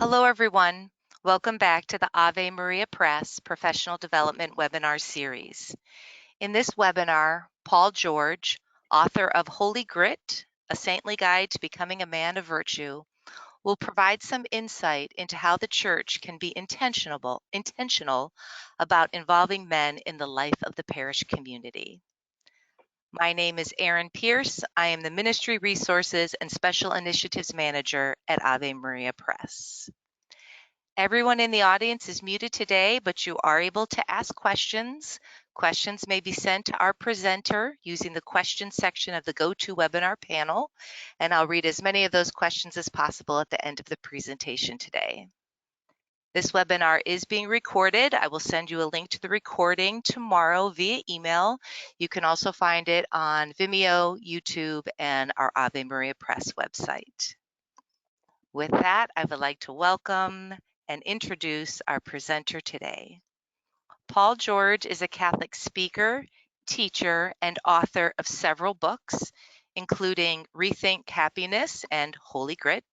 Hello, everyone. Welcome back to the Ave Maria Press Professional Development Webinar Series. In this webinar, Paul George, author of Holy Grit, A Saintly Guide to Becoming a Man of Virtue, will provide some insight into how the church can be intentional about involving men in the life of the parish community. My name is Erin Pierce. I am the Ministry Resources and Special Initiatives Manager at Ave Maria Press. Everyone in the audience is muted today, but you are able to ask questions. Questions may be sent to our presenter using the questions section of the GoToWebinar panel, and I'll read as many of those questions as possible at the end of the presentation today. This webinar is being recorded. I will send you a link to the recording tomorrow via email. You can also find it on Vimeo, YouTube, and our Ave Maria Press website. With that, I would like to welcome and introduce our presenter today. Paul George is a Catholic speaker, teacher, and author of several books, including Rethink Happiness and Holy Grit.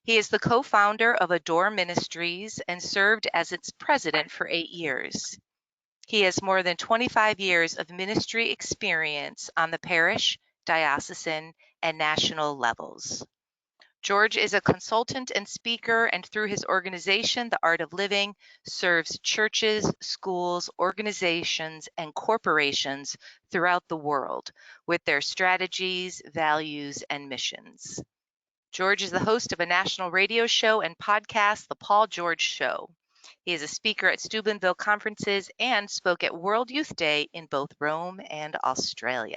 He is the co-founder of Adore Ministries and served as its president for 8 years. He has more than 25 years of ministry experience on the parish, diocesan, and national levels. George is a consultant and speaker, and through his organization, The Art of Living, serves churches, schools, organizations, and corporations throughout the world with their strategies, values, and missions. George is the host of a national radio show and podcast, The Paul George Show. He is a speaker at Steubenville conferences and spoke at World Youth Day in both Rome and Australia.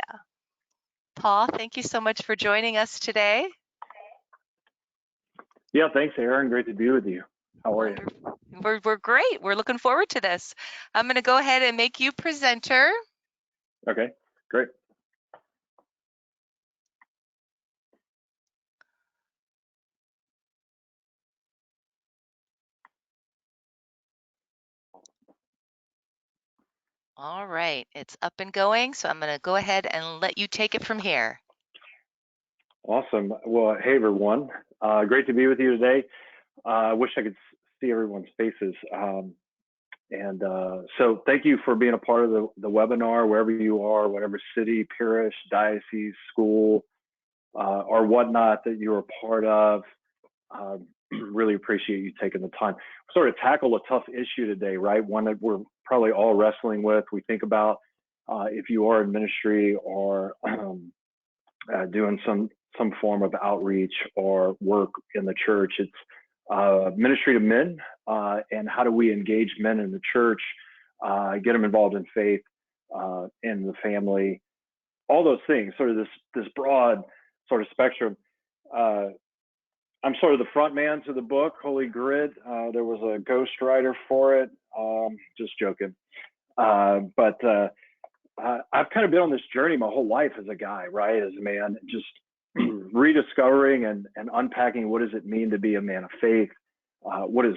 Paul, thank you so much for joining us today. Yeah, thanks, Erin. Great to be with you. How are you? We're great. We're looking forward to this. I'm going to go ahead and make you presenter. Okay, great. All right, it's up and going, so I'm going to go ahead and let you take it from here. Awesome. Well, hey, everyone. Great to be with you today. I wish I could see everyone's faces. So thank you for being a part of the webinar, wherever you are, whatever city, parish, diocese, school, or whatnot that you're a part of. Really appreciate you taking the time. Sort of tackle a tough issue today, right? One that we're probably all wrestling with. We think about if you are in ministry or doing some form of outreach or work in the church, it's ministry to men, and how do we engage men in the church, get them involved in faith, in the family, all those things. Sort of this broad sort of spectrum. I'm sort of the front man to the book, Holy Grit. There was a ghostwriter for it. Just joking. But I've kind of been on this journey my whole life as a guy, right? As a man, just rediscovering and unpacking what does it mean to be a man of faith? What is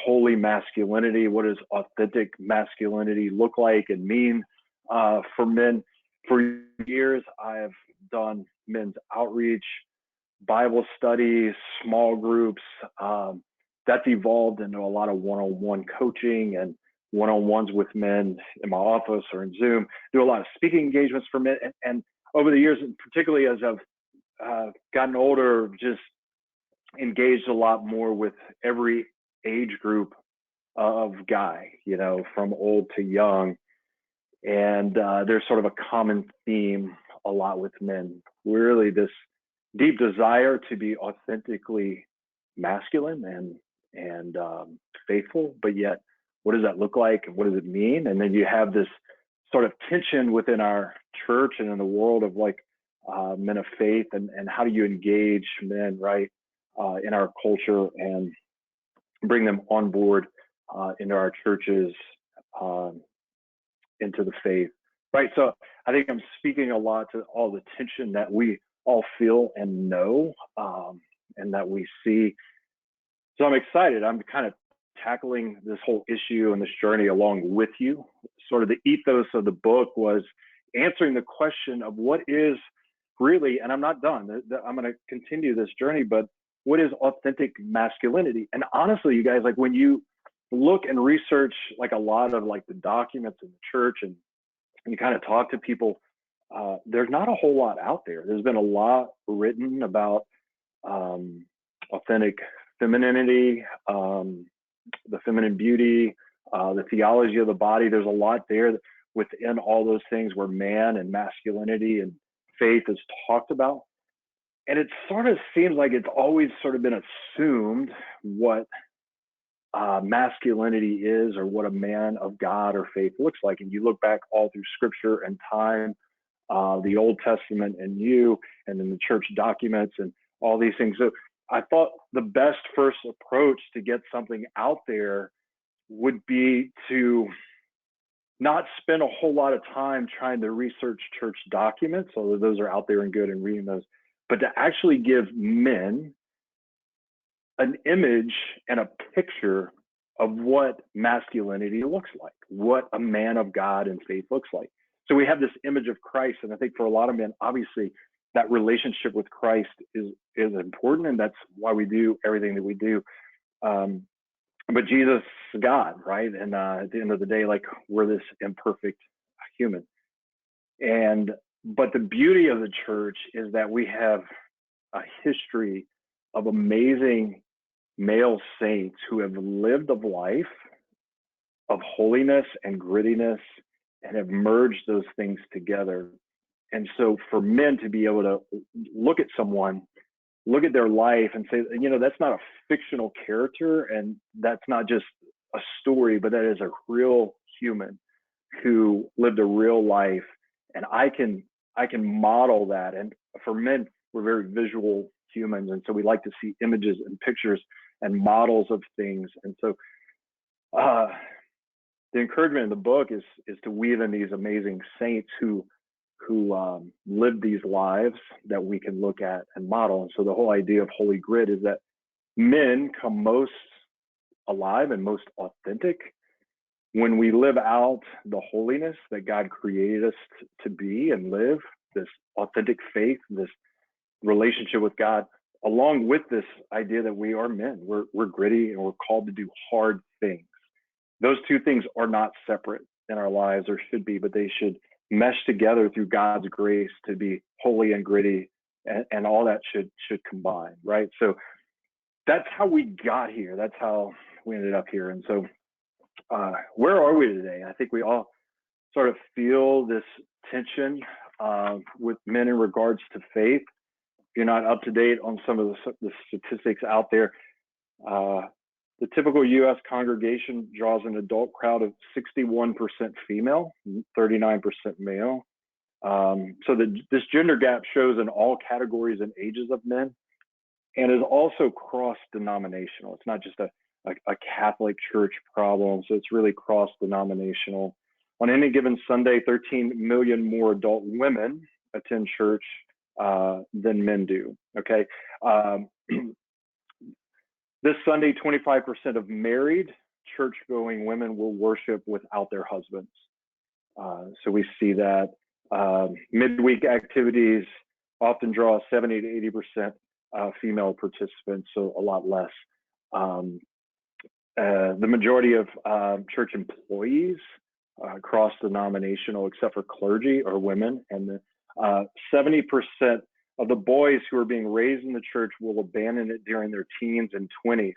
holy masculinity? What does authentic masculinity look like and mean for men? For years, I've done men's outreach, Bible studies, small groups. That's evolved into a lot of one-on-one coaching and one-on-ones with men in my office or in Zoom. Do a lot of speaking engagements for men. And over the years, and particularly as I've gotten older, just engaged a lot more with every age group of guy, from old to young. And there's sort of a common theme a lot with men. Really this deep desire to be authentically masculine and faithful, but yet what does that look like and what does it mean? And then you have this sort of tension within our church and in the world of men of faith, and how do you engage men, right, in our culture and bring them on board into our churches, into the faith, right? So I think I'm speaking a lot to all the tension that we all feel and know, and that we see. So I'm excited. I'm kind of tackling this whole issue and this journey along with you. Sort of the ethos of the book was answering the question of what is really, and I'm not done. I'm going to continue this journey, but what is authentic masculinity? And honestly, you guys, like when you look and research like a lot of like the documents in the church and you kind of talk to people, there's not a whole lot out there. There's been a lot written about authentic femininity, the feminine beauty, the theology of the body. There's a lot there within all those things where man and masculinity and faith is talked about. And it sort of seems like it's always sort of been assumed what masculinity is or what a man of God or faith looks like. And you look back all through scripture and time, the Old Testament and New, and then the church documents and all these things. So I thought the best first approach to get something out there would be to not spend a whole lot of time trying to research church documents, although those are out there and good and reading those, but to actually give men an image and a picture of what masculinity looks like, what a man of God and faith looks like. So we have this image of Christ, and I think for a lot of men, obviously, that relationship with Christ is important, and that's why we do everything that we do. But Jesus is God, right? And at the end of the day, like we're this imperfect human. But the beauty of the church is that we have a history of amazing male saints who have lived a life of holiness and grittiness and have merged those things together. And so for men to be able to look at someone, look at their life and say, that's not a fictional character and that's not just a story, but that is a real human who lived a real life. And I can model that. And for men, we're very visual humans. And so we like to see images and pictures and models of things. And so the encouragement in the book is to weave in these amazing saints who lived these lives that we can look at and model. And so the whole idea of Holy Grit is that men come most alive and most authentic when we live out the holiness that God created us to be and live, this authentic faith, this relationship with God, along with this idea that we are men. We're gritty and we're called to do hard things. Those two things are not separate in our lives, or should be, but they should mesh together through God's grace to be holy and gritty, and all that should combine, right? So that's how we got here. That's how we ended up here. And so where are we today? I think we all sort of feel this tension with men in regards to faith. If you're not up to date on some of the statistics out there, the typical U.S. congregation draws an adult crowd of 61% female, 39% male. So this gender gap shows in all categories and ages of men, and is also cross-denominational. It's not just a Catholic church problem, so it's really cross-denominational. On any given Sunday, 13 million more adult women attend church than men do, okay? This Sunday, 25% of married church-going women will worship without their husbands. So we see that midweek activities often draw 70 to 80% female participants, so a lot less. The majority of church employees, cross-denominational, except for clergy, are women, and 70% of the boys who are being raised in the church will abandon it during their teens and 20s,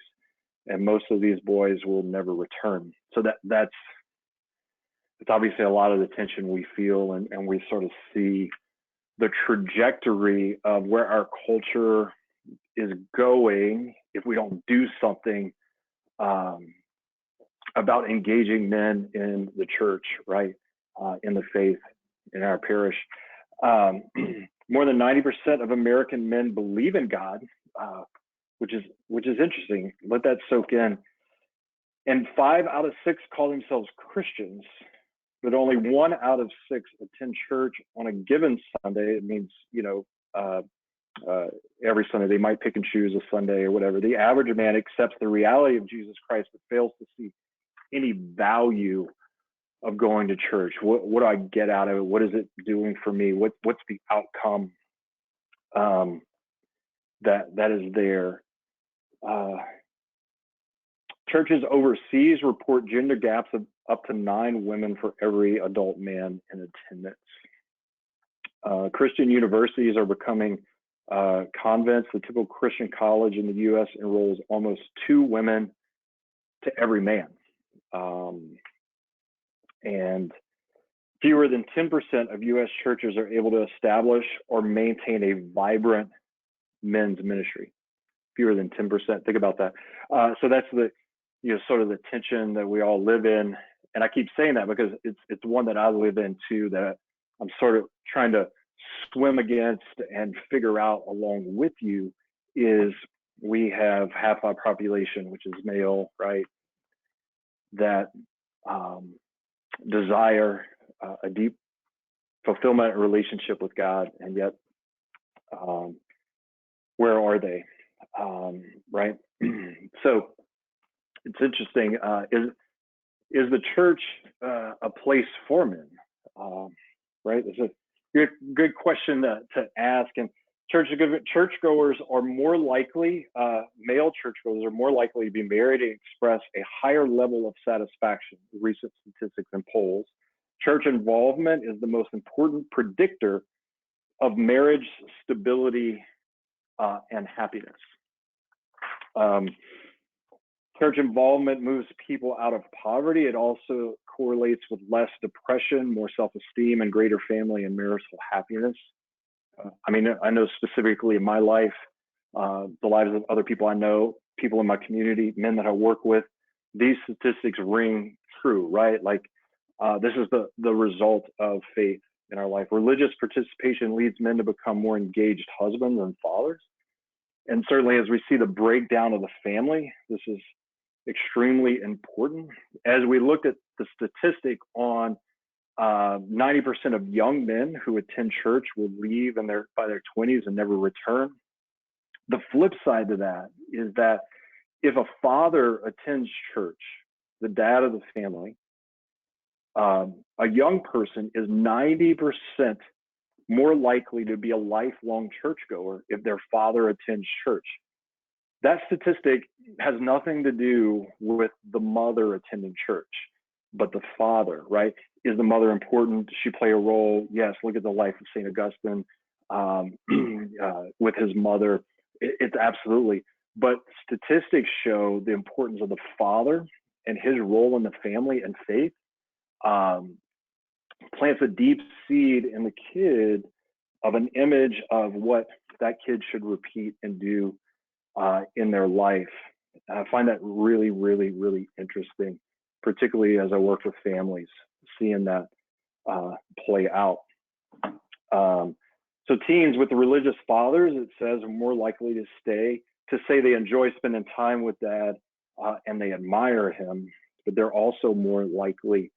and most of these boys will never return. So it's obviously a lot of the tension we feel, and we sort of see the trajectory of where our culture is going if we don't do something about engaging men in the church, right? In the faith, in our parish. More than 90% of American men believe in God, which is interesting. Let that soak in. And 5 out of 6 call themselves Christians, but only 1 out of 6 attend church on a given Sunday. It means, every Sunday they might pick and choose a Sunday or whatever. The average man accepts the reality of Jesus Christ, but fails to see any value of going to church. What do I get out of it? What is it doing for me? What's the outcome that is there? Uh, Churches overseas report gender gaps of up to 9 women for every adult man in attendance. Christian universities are becoming convents. The typical Christian college in the U.S. enrolls almost 2 women to every man. And fewer than 10% of U.S. churches are able to establish or maintain a vibrant men's ministry. Fewer than 10%. Think about that. So that's the, sort of the tension that we all live in. And I keep saying that because it's one that I live in too, that I'm sort of trying to swim against and figure out along with you. Is we have half our population, which is male, right? That desire a deep fulfillment relationship with God, and yet where are they? Right? So it's interesting. Is the church a place for men? Right? It's a good question to ask. And churchgoers are more likely, male churchgoers are more likely to be married and express a higher level of satisfaction. Recent statistics and polls. Church involvement is the most important predictor of marriage stability and happiness. Church involvement moves people out of poverty. It also correlates with less depression, more self-esteem, and greater family and marital happiness. I know specifically in my life, the lives of other people I know, people in my community, men that I work with, these statistics ring true, right? Like this is the result of faith in our life. Religious participation leads men to become more engaged husbands and fathers. And certainly as we see the breakdown of the family, this is extremely important. As we looked at the statistic on 90% of young men who attend church will leave by their 20s and never return. The flip side to that is that if a father attends church, the dad of the family, a young person is 90% more likely to be a lifelong churchgoer if their father attends church. That statistic has nothing to do with the mother attending church, but the father, right? Is the mother important? Does she play a role? Yes, look at the life of St. Augustine with his mother. It's absolutely. But statistics show the importance of the father and his role in the family and faith plants a deep seed in the kid of an image of what that kid should repeat and do in their life. I find that really, really, really interesting, particularly as I work with families, seeing that play out. So teens with the religious fathers, it says, are more likely to say they enjoy spending time with dad and they admire him, but they're also more likely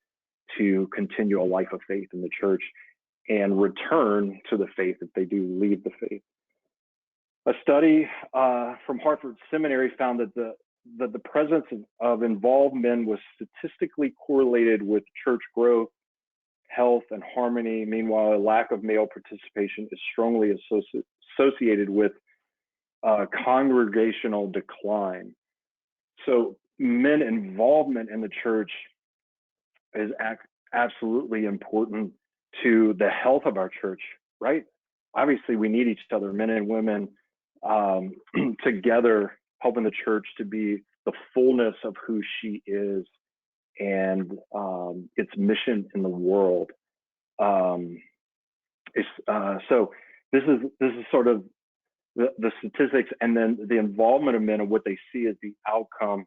to continue a life of faith in the church and return to the faith if they do leave the faith. A study from Hartford Seminary found that the presence of involved men was statistically correlated with church growth, health, and harmony. Meanwhile, a lack of male participation is strongly associated with congregational decline. So men involvement in the church is absolutely important to the health of our church, right? Obviously, we need each other, men and women, together, helping the church to be the fullness of who she is and its mission in the world. So this is sort of the statistics, and then the involvement of men and what they see as the outcome,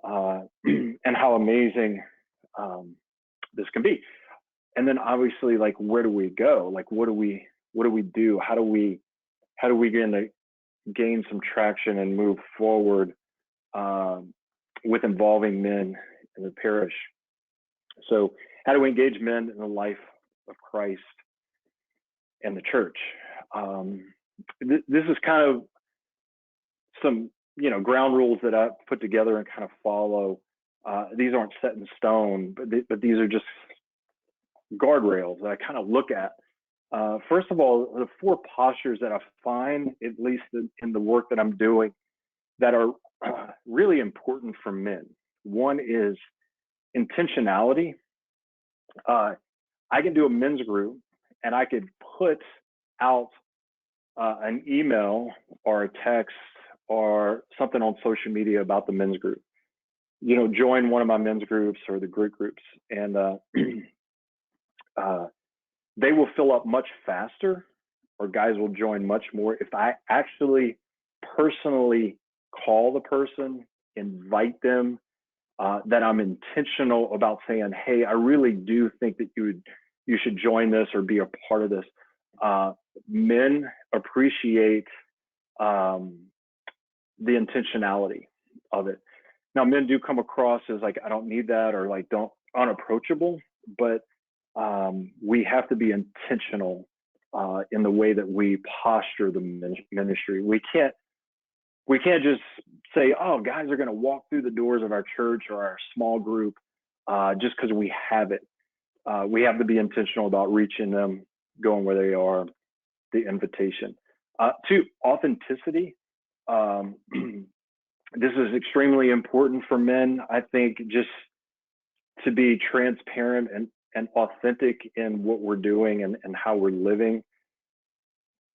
and how amazing this can be. And then obviously, like, where do we go? Like, what do we do? How do we gain some traction and move forward with involving men in the parish? So how do we engage men in the life of Christ and the church? This is kind of some ground rules that I put together and kind of follow. These aren't set in stone, but these are just guardrails that I kind of look at. First of all, the 4 postures that I find, at least in the work that I'm doing, that are really important for men. One is intentionality. Uh, I can do a men's group and I could put out an email or a text or something on social media about the men's group. Join one of my men's groups or the group groups, and uh, they will fill up much faster, or guys will join much more if I actually personally call the person, invite them, that I'm intentional about saying, hey, I really do think that you should join this or be a part of this. Men appreciate um, the intentionality of it. Now, men do come across as like, I don't need that, or like don't unapproachable, but we have to be intentional in the way that we posture the ministry. We can't just say, oh, guys are going to walk through the doors of our church or our small group just because we have it. We have to be intentional about reaching them, going where they are, the invitation. Two, authenticity. Um, this is extremely important for men. I think just to be transparent and authentic in what we're doing and how we're living.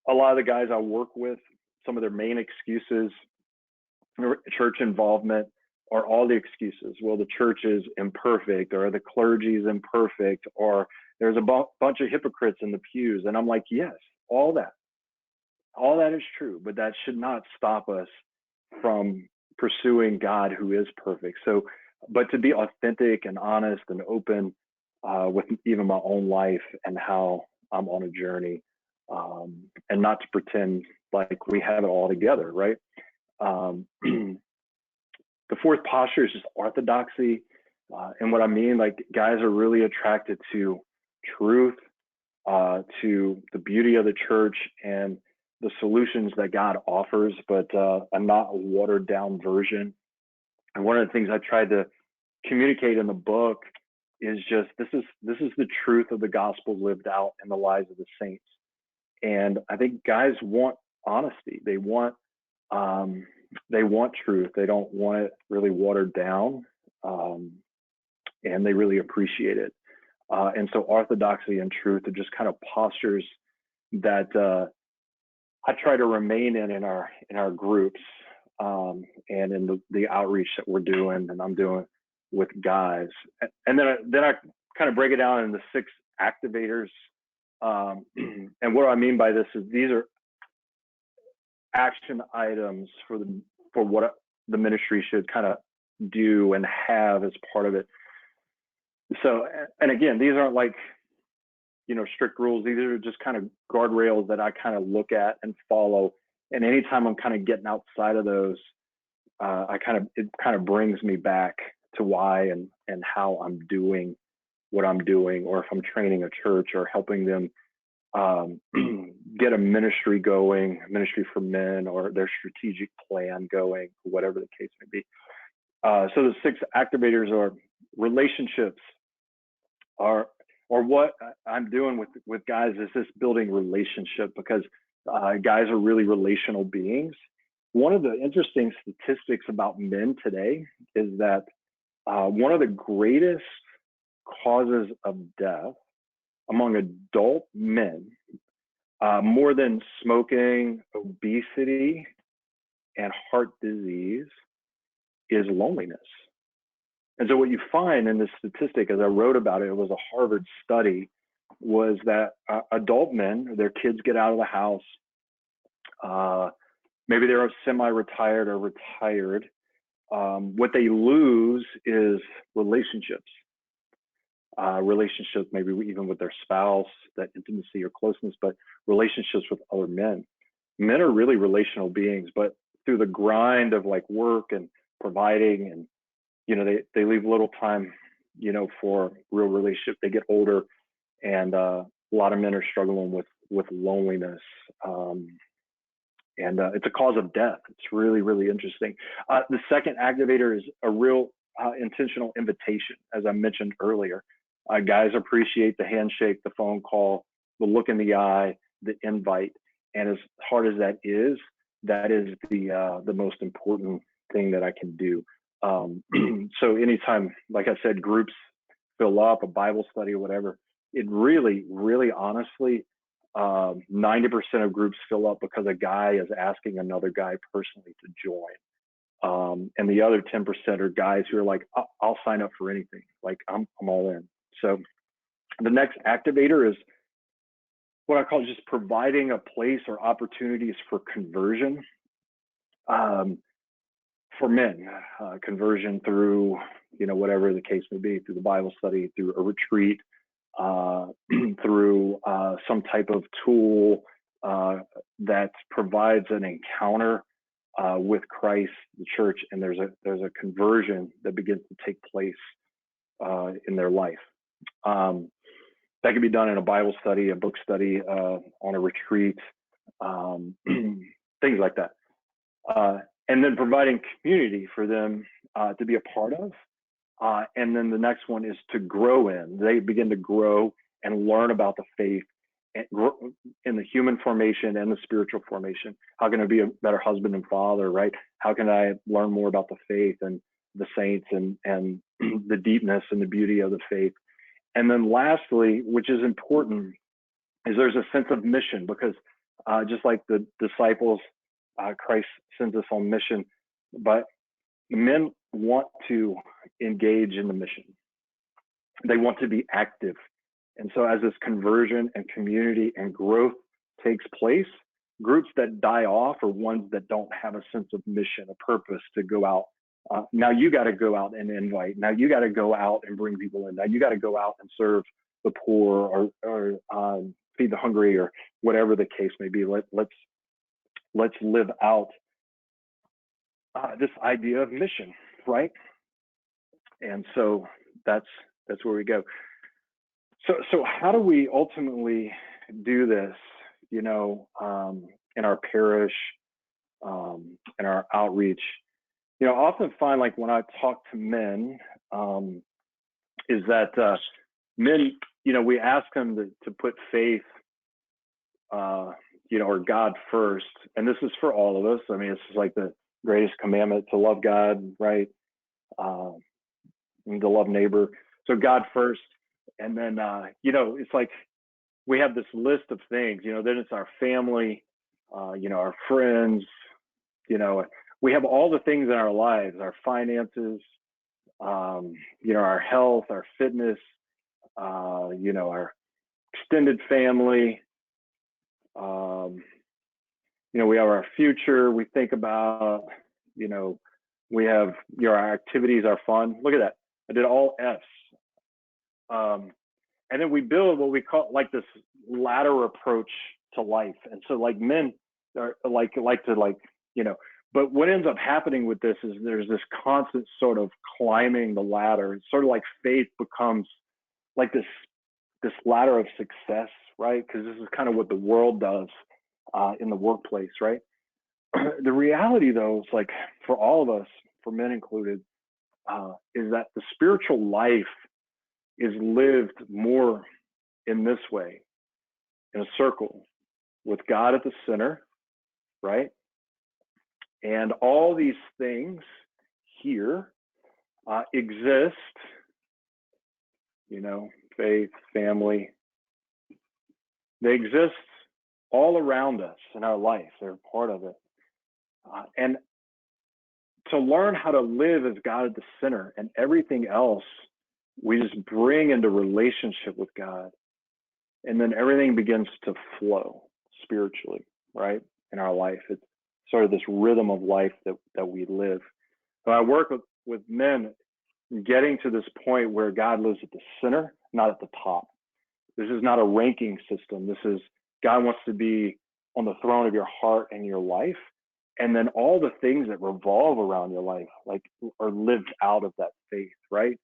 A lot of the guys I work with, some of their main excuses, church involvement, are all the excuses. Well, the church is imperfect, or the clergy is imperfect, or there's a bunch of hypocrites in the pews. And I'm like, yes, all that is true, but that should not stop us from pursuing God who is perfect. So, but to be authentic and honest and open with even my own life and how I'm on a journey, and not to pretend like we have it all together, right? The fourth posture is just orthodoxy. And what I mean, like, guys are really attracted to truth, to the beauty of the church and the solutions that God offers, but a not watered down version. And one of the things I tried to communicate in the book is just this is the truth of the gospel lived out in the lives of the saints. And I think guys want honesty. They want truth. They don't want it really watered down, and they really appreciate it. And so orthodoxy and truth are just kind of postures that I try to remain in our groups, and in the outreach that we're doing and I'm doing with guys. And then I kind of break it down into 6 activators. And what I mean by this is these are action items for what the ministry should kind of do and have as part of it. So, and again, these aren't like, strict rules. These are just kind of guardrails that I kind of look at and follow. And anytime I'm kind of getting outside of those, it kind of brings me back to why and how I'm doing what I'm doing, or if I'm training a church or helping them get a ministry going, ministry for men, or their strategic plan going, whatever the case may be. So the 6 activators are relationships, or what I'm doing with guys is this building relationship, because guys are really relational beings. One of the interesting statistics about men today is that one of the greatest causes of death among adult men, more than smoking, obesity, and heart disease, is loneliness. And so what you find in this statistic, as I wrote about it, it was a Harvard study, was that adult men, their kids get out of the house, maybe they're semi-retired or retired. What they lose is relationships. Relationships, maybe even with their spouse, that intimacy or closeness, but relationships with other men. Men are really relational beings, but through the grind of like work and providing, and they leave little time, for real relationship. They get older, and a lot of men are struggling with loneliness. And it's a cause of death. It's really, really interesting. The second activator is a real intentional invitation, as I mentioned earlier. Guys appreciate the handshake, the phone call, the look in the eye, the invite. And as hard as that is, that is the most important thing that I can do. So anytime, like I said, groups fill up, a Bible study or whatever, it really, really honestly, 90% of groups fill up because a guy is asking another guy personally to join. And the other 10% are guys who are like, I'll sign up for anything. Like I'm all in. So the next activator is what I call just providing a place or opportunities for conversion. For men, conversion through, whatever the case may be, through the Bible study, through a retreat, through some type of tool that provides an encounter with Christ, the church, and there's a conversion that begins to take place in their life. That can be done in a Bible study, a book study, on a retreat, things like that. And then providing community for them to be a part of. And then the next one is to grow in. They begin to grow and learn about the faith and grow in the human formation and the spiritual formation. How can I be a better husband and father, right? How can I learn more about the faith and the saints and the deepness and the beauty of the faith? And then lastly, which is important, is there's a sense of mission, because just like the disciples, Christ sends us on mission, but men want to engage in the mission. They want to be active. And so as this conversion and community and growth takes place, groups that die off are ones that don't have a sense of mission, a purpose to go out. Now you got to go out and invite. Now you got to go out and bring people in. Now you got to go out and serve the poor or feed the hungry or whatever the case may be. Let's live out this idea of mission, right? And so that's where we go. So how do we ultimately do this, in our parish, in our outreach? I often find, like, when I talk to men, is that men, we ask them to put faith, or God first. And this is for all of us. I mean, it's just like the greatest commandment, to love God, right? And to love neighbor. So God first. And then, it's like we have this list of things, then it's our family, our friends, we have all the things in our lives, our finances, our health, our fitness, our extended family, we have our future we think about, we have, our activities, our fun. Look at that. I did all F's. And then we build what we call like this ladder approach to life. And so like men are like to but what ends up happening with this is there's this constant sort of climbing the ladder. It's sort of like faith becomes like this ladder of success, right? Because this is kind of what the world does in the workplace, right? The reality, though, is like for all of us, for men included, is that the spiritual life is lived more in this way, in a circle, with God at the center, right? And all these things here exist, faith, family, they exist all around us in our life. They're part of it. And to learn how to live as God at the center, and everything else we just bring into relationship with God. And then everything begins to flow spiritually, right? In our life. It's sort of this rhythm of life that we live. So I work with men getting to this point where God lives at the center, not at the top. This is not a ranking system. This is God wants to be on the throne of your heart and your life. And then all the things that revolve around your life, like, are lived out of that faith, right?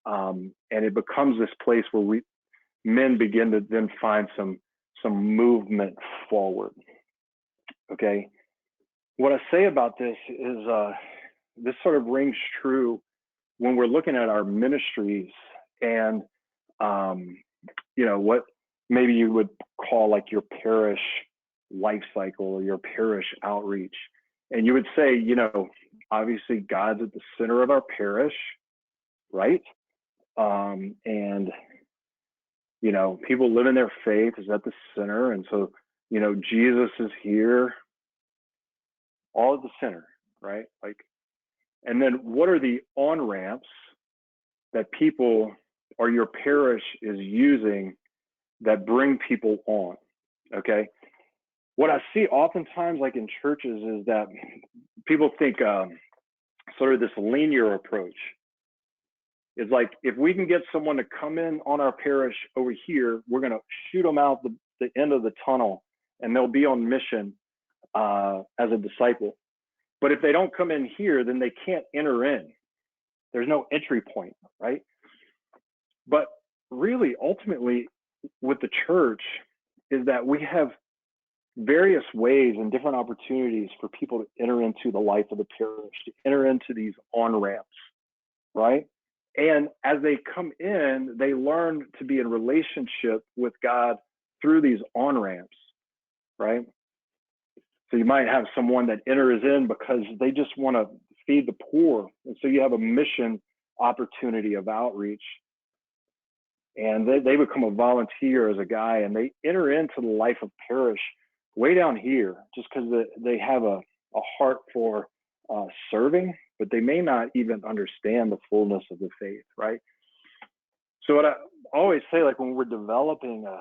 And it becomes this place where men begin to then find some movement forward. Okay. What I say about this is this sort of rings true when we're looking at our ministries and what maybe you would call like your parish life cycle, your parish outreach. And you would say, obviously God's at the center of our parish, right? And people living their faith is at the center. And so, Jesus is here, all at the center, right? Like, and then what are the on ramps that people or your parish is using that bring people on? Okay. What I see oftentimes, like in churches, is that people think sort of this linear approach. It's like, if we can get someone to come in on our parish over here, we're going to shoot them out the end of the tunnel and they'll be on mission as a disciple. But if they don't come in here, then they can't enter in. There's no entry point, right? But really, ultimately, with the church is that we have various ways and different opportunities for people to enter into the life of the parish, to enter into these on-ramps, right? And as they come in, they learn to be in relationship with God through these on-ramps, right? So you might have someone that enters in because they just want to feed the poor. And so you have a mission opportunity of outreach. And they become a volunteer as a guy, and they enter into the life of parish way down here just because they have a heart for serving, but they may not even understand the fullness of the faith, right? So what I always say, like when we're developing a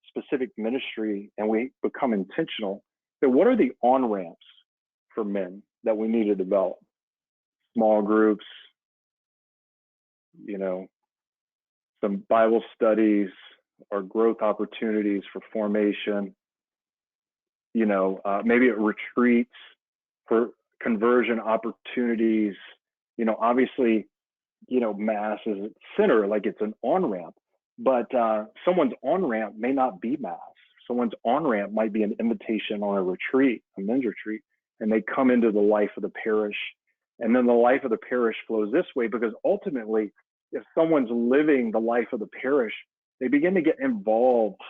specific ministry and we become intentional, that what are the on-ramps for men that we need to develop? Small groups, some Bible studies or growth opportunities for formation, maybe at retreats for conversion opportunities. Obviously, Mass is at center, like it's an on-ramp, but someone's on-ramp may not be Mass. Someone's on-ramp might be an invitation on a retreat, a men's retreat, and they come into the life of the parish. And then the life of the parish flows this way, because ultimately, if someone's living the life of the parish, they begin to get involved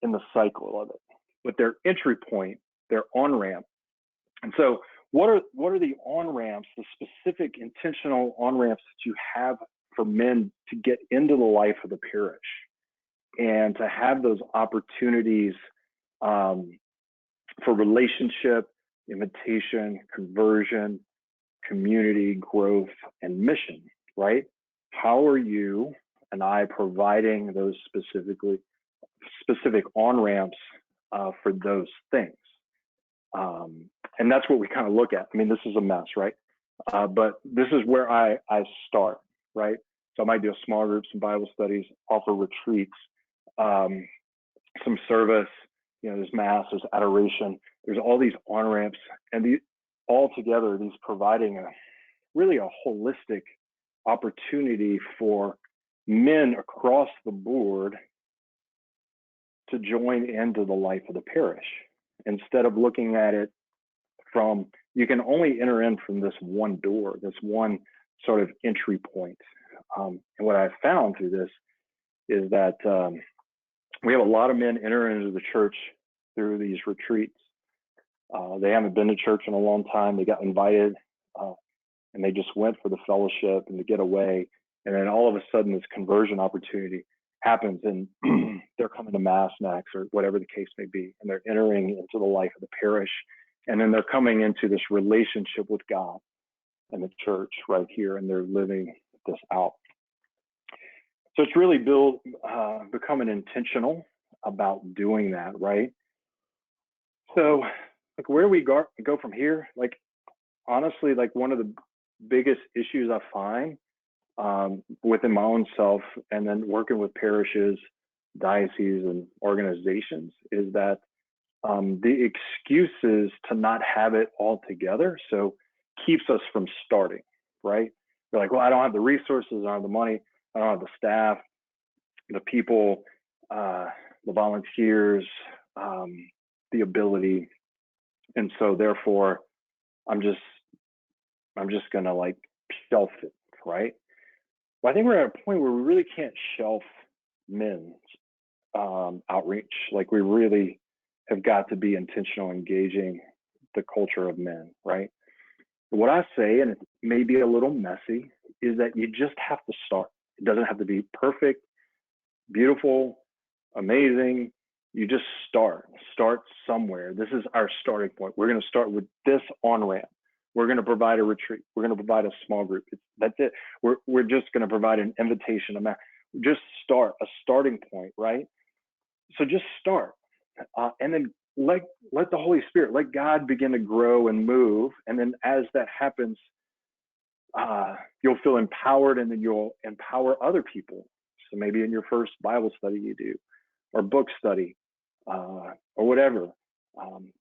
in the cycle of it. But their entry point, their on-ramp. And so what are the on-ramps, the specific intentional on-ramps that you have for men to get into the life of the parish and to have those opportunities for relationship, invitation, conversion, community, growth, and mission, right? How are you and I providing those specific on-ramps for those things? And that's what we kind of look at. I mean, this is a mess, right? But this is where I start, right? So I might do a small group, some Bible studies, offer retreats, some service, there's Mass, there's adoration, there's all these on-ramps, and all together, these providing really a holistic opportunity for men across the board to join into the life of the parish, instead of looking at it from, you can only enter in from this one door, this one sort of entry point. And what I've found through this is that we have a lot of men enter into the church through these retreats. They haven't been to church in a long time. They got invited and they just went for the fellowship and to get away. And then all of a sudden this conversion opportunity happens and they're coming to Mass next or whatever the case may be. And they're entering into the life of the parish. And then they're coming into this relationship with God and the church right here. And they're living this out. So it's really becoming intentional about doing that, right? So like where we go from here, like honestly, like one of the biggest issues I find within my own self and then working with parishes, dioceses, and organizations is that the excuses to not have it all together, so keeps us from starting, right? We're like, well, I don't have the resources, I don't have the money, I don't have the staff, the people, the volunteers, the ability. And so therefore I'm just gonna like shelf it, right? Well, I think we're at a point where we really can't shelf men's outreach. Like we really have got to be intentional, engaging the culture of men, right? What I say, and it may be a little messy, is that you just have to start. It doesn't have to be perfect, beautiful, amazing. You just start somewhere. This is our starting point. We're going to start with this on ramp. We're going to provide a retreat. We're going to provide a small group. That's it. We're just going to provide an invitation. Just start, a starting point, right? So just start, and then let the Holy Spirit, let God begin to grow and move. And then as that happens, you'll feel empowered, and then you'll empower other people. So maybe in your first Bible study you do, or book study, or whatever,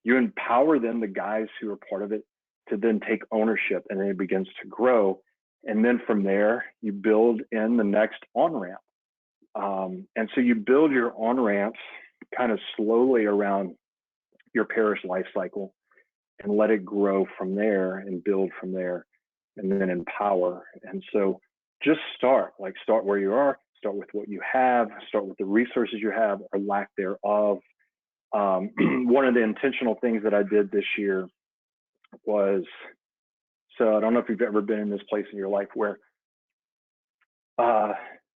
you empower them, the guys who are part of it, to then take ownership, and then it begins to grow. And then from there, you build in the next on ramp. And so you build your on ramps kind of slowly around your parish life cycle, and let it grow from there and build from there, and then empower. And so just start where you are, start with what you have, start with the resources you have or lack thereof. One of the intentional things that I did this year was, so I don't know if you've ever been in this place in your life where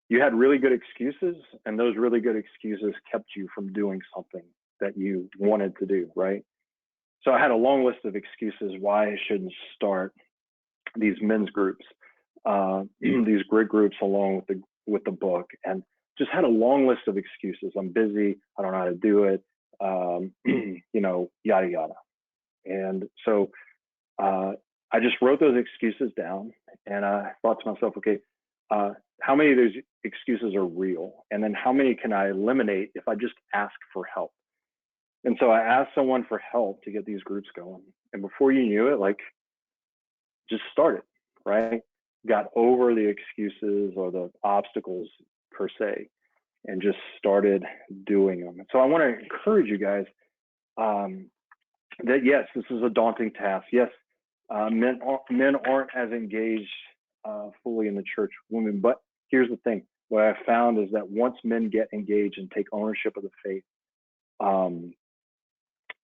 you had really good excuses, and those really good excuses kept you from doing something that you wanted to do, right? So I had a long list of excuses why I shouldn't start these men's groups, these grid groups, along with the book, and just had a long list of excuses. I'm busy. I don't know how to do it. Yada yada. And so I just wrote those excuses down, and I thought to myself, okay, how many of those excuses are real, and then how many can I eliminate if I just ask for help? And so I asked someone for help to get these groups going, and before you knew it, just started, right? Got over the excuses or the obstacles per se, and just started doing them. So I want to encourage you guys that yes, this is a daunting task. Yes, men aren't as engaged fully in the church, women. But here's the thing: what I found is that once men get engaged and take ownership of the faith,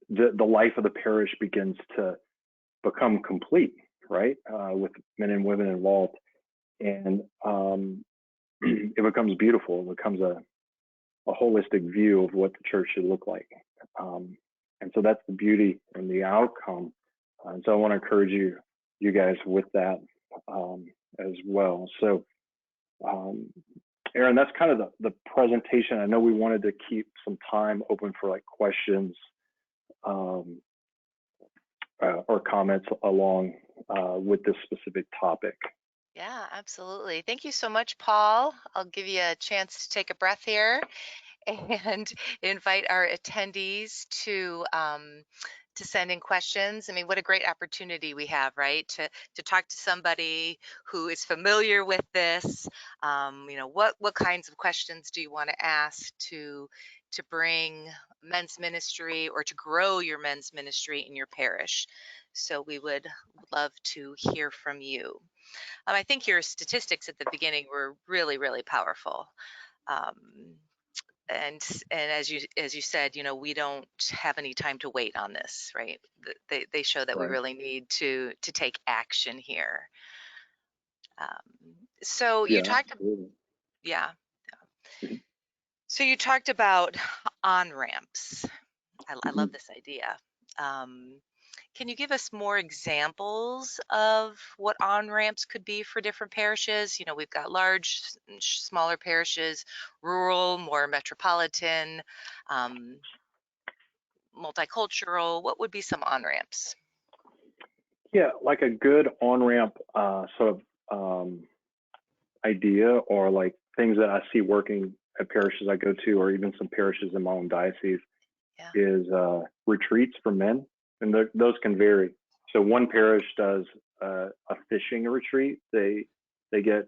the life of the parish begins to become complete, right? With men and women involved, and it becomes beautiful. It becomes a holistic view of what the church should look like. And so that's the beauty and the outcome. And so I want to encourage you guys with that as well. So, Aaron, that's kind of the presentation. I know we wanted to keep some time open for questions or comments along with this specific topic. Yeah, absolutely. Thank you so much, Paul. I'll give you a chance to take a breath here and invite our attendees to send in questions. I mean, what a great opportunity we have, right? To talk to somebody who is familiar with this. What kinds of questions do you want to ask to bring men's ministry or to grow your men's ministry in your parish? So we would love to hear from you. I think your statistics at the beginning were really, really powerful. Um, and as you said, we don't have any time to wait on this, right? They show that we Right. really need to take action here. So you Yeah, talked, absolutely. yeah. Mhm. So you talked about on ramps. I love Mhm. this idea. Can you give us more examples of what on-ramps could be for different parishes? We've got large, smaller parishes, rural, more metropolitan, um, multicultural. What would be some on-ramps? Yeah, like a good on-ramp sort of idea, or things that I see working at parishes I go to, or even some parishes in my own diocese, Yeah. is retreats for men, and those can vary. So one parish does a fishing retreat. They get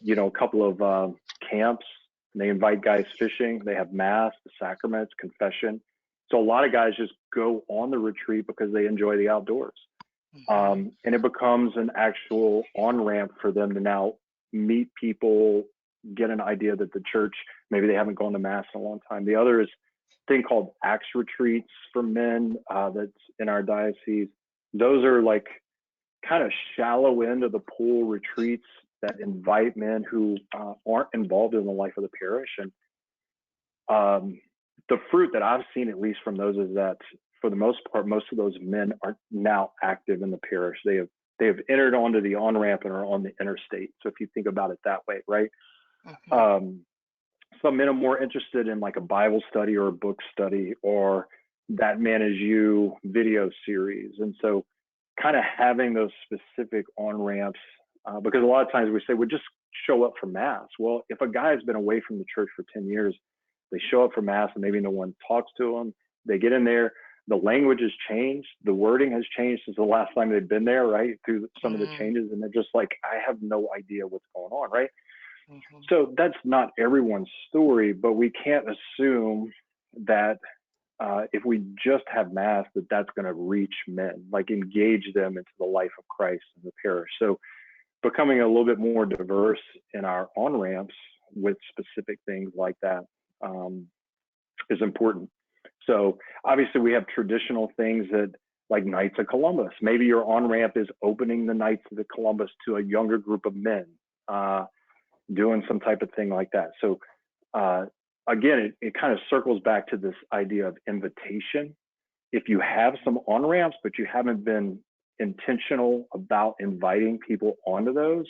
a couple of camps, and they invite guys fishing. They have mass, the sacraments, confession. So a lot of guys just go on the retreat because they enjoy the outdoors. Hmm. And it becomes an actual on ramp for them to now meet people, get an idea that the church, maybe they haven't gone to mass in a long time. The other is thing called Acts retreats for men that's in our diocese. Those are like kind of shallow end of the pool retreats that invite men who aren't involved in the life of the parish. And the fruit that I've seen, at least from those, is that for the most part, most of those men are now active in the parish. They have entered onto the on ramp and are on the interstate. So if you think about it that way, right? Mm-hmm. Some men are more interested in like a Bible study or a book study or That Man Is You video series. And so kind of having those specific on ramps, because a lot of times we say, well, just show up for mass. Well, if a guy has been away from the church for 10 years, they show up for mass and maybe no one talks to them. They get in there, the language has changed, the wording has changed since the last time they've been there, right? Through some of the changes. And they're just like, I have no idea what's going on, right? Mm-hmm. So that's not everyone's story, but we can't assume that if we just have mass, that that's going to reach men, like engage them into the life of Christ in the parish. So becoming a little bit more diverse in our on ramps with specific things like that is important. So obviously we have traditional things that like Knights of Columbus. Maybe your on ramp is opening the Knights of the Columbus to a younger group of men, doing some type of thing like that. So again, it kind of circles back to this idea of invitation. If you have some on ramps, but you haven't been intentional about inviting people onto those,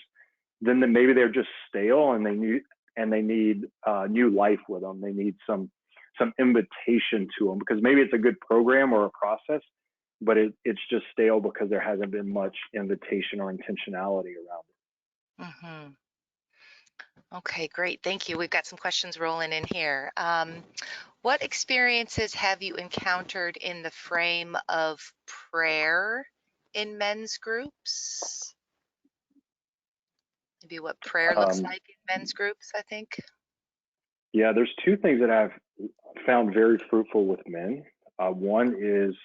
then maybe they're just stale and they need new life with them. They need some invitation to them, because maybe it's a good program or a process, but it's just stale because there hasn't been much invitation or intentionality around it. Mm-hmm. Okay, great. Thank you. We've got some questions rolling in here. What experiences have you encountered in the frame of prayer in men's groups? Maybe what prayer looks Um, like in men's groups, I think. yeah, there's two things that I've found very fruitful with men. One is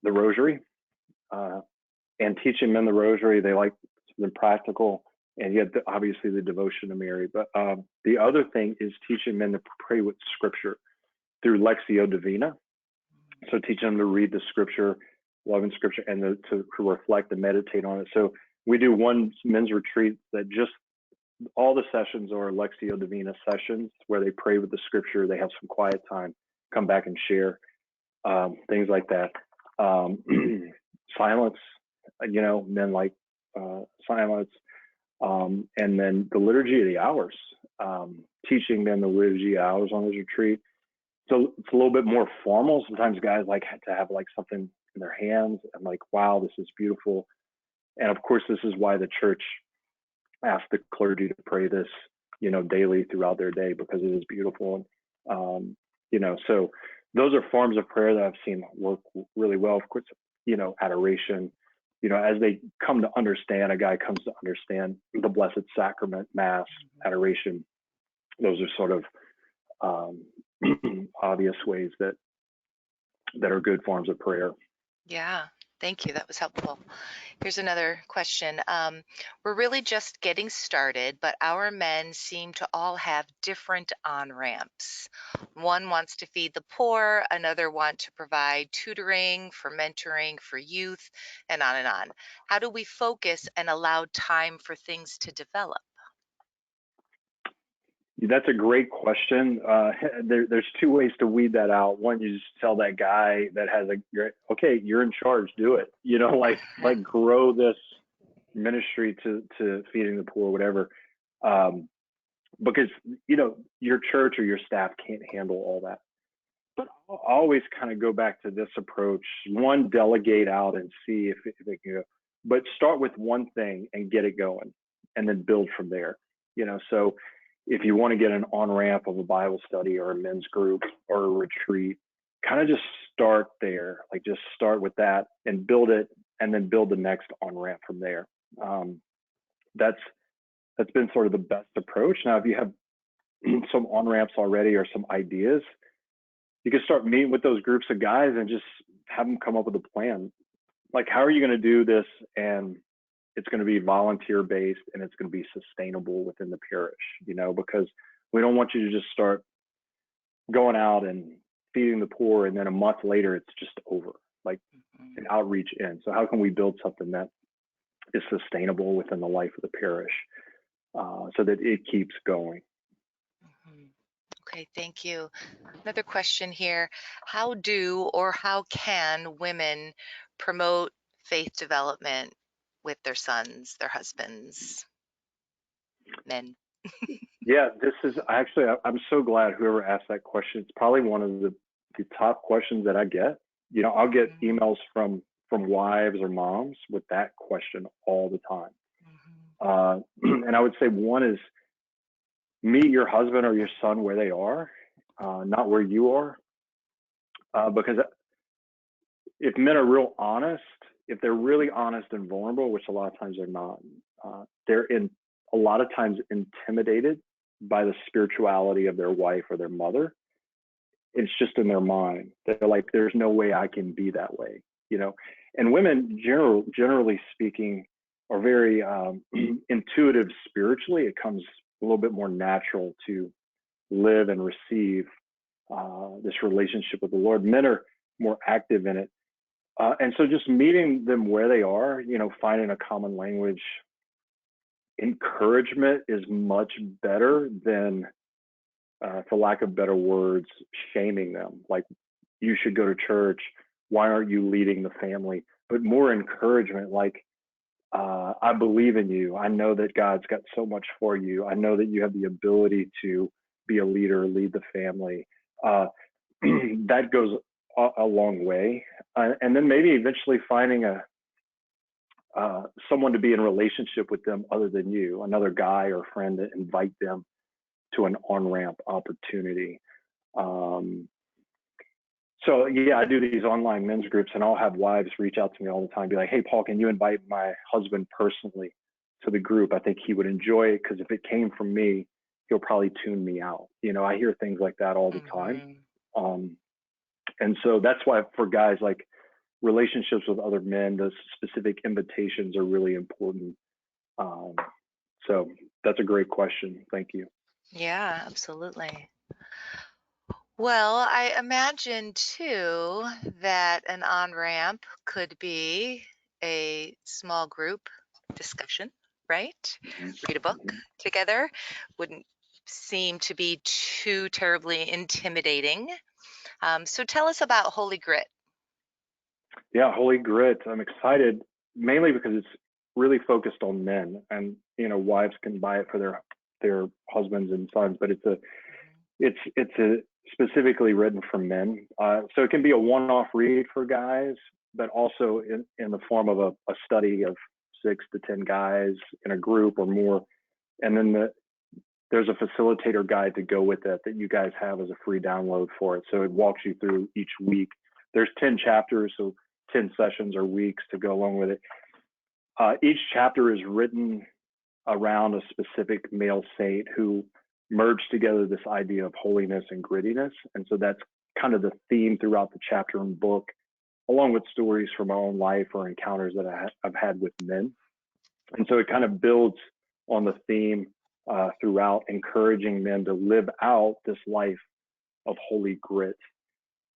the rosary, and teaching men the rosary. They like something practical, and yet obviously the devotion to Mary. But the other thing is teaching men to pray with Scripture through Lectio Divina. So teaching them to read the Scripture, loving Scripture, and to reflect and meditate on it. So we do one men's retreat that just all the sessions are Lectio Divina sessions where they pray with the Scripture. They have some quiet time, come back and share things like that. Silence, men like silence, and then the liturgy of the hours, teaching them the liturgy of hours on this retreat. So it's a little bit more formal. Sometimes guys like to have like something in their hands and like, wow, this is beautiful. And of course, this is why the church asks the clergy to pray this, daily throughout their day, because it is beautiful. And, so those are forms of prayer that I've seen work really well. Of course, adoration, as they come to understand, a guy comes to understand the Blessed Sacrament, Mass, adoration. Those are sort of obvious ways that are good forms of prayer. Yeah, thank you. That was helpful. Here's another question. We're really just getting started, but our men seem to all have different on-ramps. One wants to feed the poor, another want to provide tutoring for mentoring for youth, and on and on. How do we focus and allow time for things to develop? That's a great question. There's two ways to weed that out. One, you just tell that guy that has okay, you're in charge, do it. Like grow this ministry to feeding the poor, whatever. Because your church or your staff can't handle all that. But I'll always kind of go back to this approach. One, delegate out and see if it can go. But start with one thing and get it going, and then build from there. So if you want to get an on-ramp of a Bible study or a men's group or a retreat, kind of just start there. Like just start with that and build it, and then build the next on-ramp from there. That's been sort of the best approach. Now, if you have some on-ramps already or some ideas, you can start meeting with those groups of guys and just have them come up with a plan. Like, how are you going to do this? And it's going to be volunteer based, and it's going to be sustainable within the parish, because we don't want you to just start going out and feeding the poor, and then a month later it's just over. Like an Mhm. outreach ends. So how can we build something that is sustainable within the life of the parish, so that it keeps going? Mhm. Okay, thank you. Another question here. How do or how can women promote faith development with their sons, their husbands, men? Yeah, this is actually, I'm so glad whoever asked that question. It's probably one of the top questions that I get. I'll get Mhm. emails from wives or moms with that question all the time. Mhm. And I would say one is meet your husband or your son where they are, not where you are. Because if men are real honest, if they're really honest and vulnerable, which a lot of times they're not, they're in a lot of times intimidated by the spirituality of their wife or their mother. It's just in their mind. They're like, there's no way I can be that way, you know. And women, generally speaking, are very intuitive spiritually. It comes a little bit more natural to live and receive this relationship with the Lord. Men are more active in it, and so just meeting them where they are, finding a common language. Encouragement is much better than, for lack of better words, shaming them. Like, you should go to church. Why aren't you leading the family? But more encouragement, like, I believe in you. I know that God's got so much for you. I know that you have the ability to be a leader, lead the family. Uh, that goes a long way. And then maybe eventually finding someone to be in relationship with them other than you, another guy or friend, to invite them to an on ramp opportunity. Um, so yeah, I do these online men's groups, and I'll have wives reach out to me all the time, be like, "Hey, Paul, can you invite my husband personally to the group? I think he would enjoy it, because if it came from me, he'll probably tune me out." I hear things like that all the time, Mhm. um, and so that's why for guys, like, relationships with other men, those specific invitations are really important. Um, so that's a great question. Thank you. Yeah, absolutely. Well, I imagine too that an on-ramp could be a small group discussion, right? Mhm. Read a book Mhm. together. Wouldn't seem to be too terribly intimidating. So tell us about Holy Grit. Yeah, Holy Grit. I'm excited mainly because it's really focused on men, and wives can buy it for their husbands and sons, but Mhm. it's a specifically written for men. So it can be a one-off read for guys, but also in the form of a study of 6 to 10 guys in a group or more, and then there's a facilitator guide to go with it that you guys have as a free download for it. So it walks you through each week. There's 10 chapters, so 10 sessions or weeks to go along with it. Each chapter is written around a specific male saint who merged together this idea of holiness and grittiness. And so that's kind of the theme throughout the chapter and book, along with stories from my own life or encounters that I've had with men. And so it kind of builds on the theme throughout, encouraging men to live out this life of holy grit.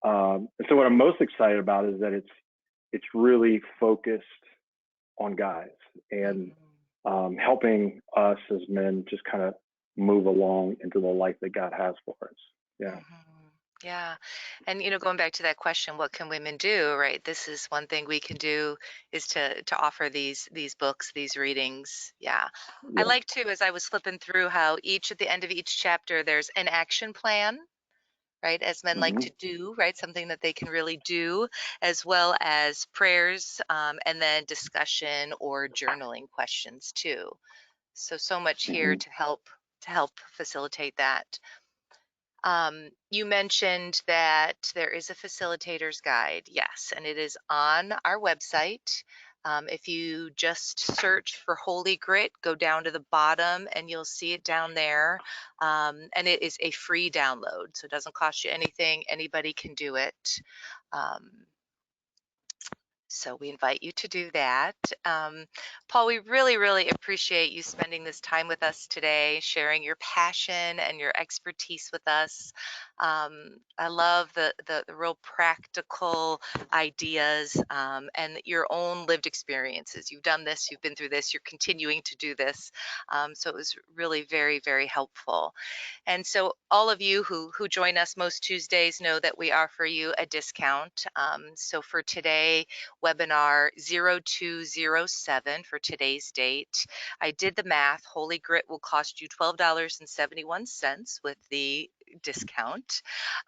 And so what I'm most excited about is that it's really focused on guys, and Mhm. helping us as men just kind of move along into the life that God has for us. Yeah. Mhm. Yeah. And going back to that question, what can women do, right? This is one thing we can do is to offer these books, these readings. Yeah. I Yeah. like to, as I was flipping through, how each at the end of each chapter there's an action plan, right? As men like Hmm. to do, right? Something that they can really do, as well as prayers, and then discussion or journaling questions too. So much here Hmm. to help facilitate that. You mentioned that there is a facilitator's guide. Yes, and it is on our website. If you just search for Holy Grit, go down to the bottom and you'll see it down there. And it is a free download, so it doesn't cost you anything. Anybody can do it. Um, So we invite you to do that. Paul, we really, really appreciate you spending this time with us today, sharing your passion and your expertise with us. I love the real practical ideas and your own lived experiences. You've done this, you've been through this, you're continuing to do this. So it was really very, very helpful. And so all of you who join us most Tuesdays know that we offer you a discount. So for today, webinar 0207 for today's date, I did the math. Holy Grit will cost you $12.71 with the discount.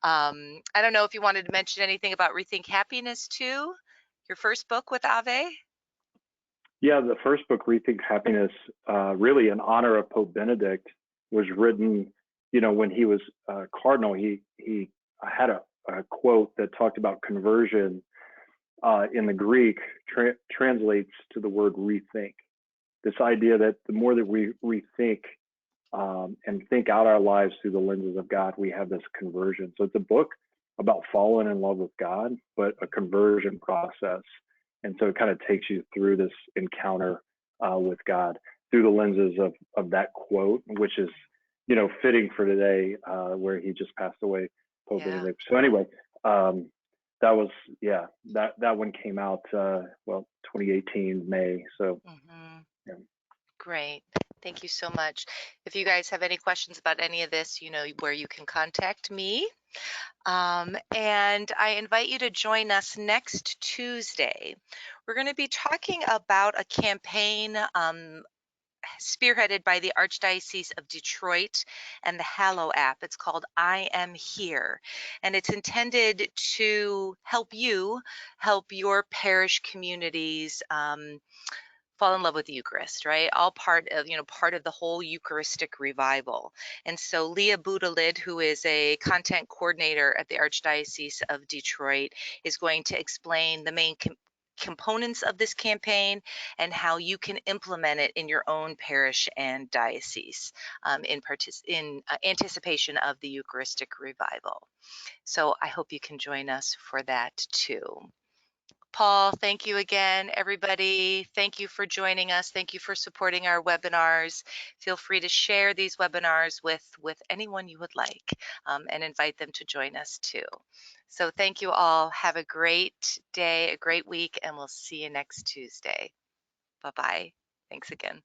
I don't know if you wanted to mention anything about Rethink Happiness too, your first book with Ave. Yeah, the first book, Rethink Happiness, really in honor of Pope Benedict, was written, when he was cardinal. He had a quote that talked about conversion in the Greek translates to the word rethink. This idea that the more that we rethink and think out our lives through the lenses of God, we have this conversion. So it's a book about falling in love with God, but a conversion process. And so it kind of takes you through this encounter with God through the lenses of that quote, which is, fitting for today, where he just passed away, Pope Yeah. Benedict. So anyway, that was, that one came out, 2018 May. So Mhm. yeah. Great. Thank you so much. If you guys have any questions about any of this, you know where you can contact me. And I invite you to join us next Tuesday. We're going to be talking about a campaign spearheaded by the Archdiocese of Detroit and the Hallow app. It's called I Am Here, and it's intended to help you help your parish communities fall in love with the Eucharist, right? All part of the whole Eucharistic revival. And so Leah Budalid, who is a content coordinator at the Archdiocese of Detroit, is going to explain the main components of this campaign and how you can implement it in your own parish and diocese in anticipation of the Eucharistic revival. So I hope you can join us for that too. Paul, thank you again, everybody. Thank you for joining us. Thank you for supporting our webinars. Feel free to share these webinars with anyone you would like and invite them to join us too. So thank you all. Have a great day, a great week, and we'll see you next Tuesday. Bye-bye. Thanks again.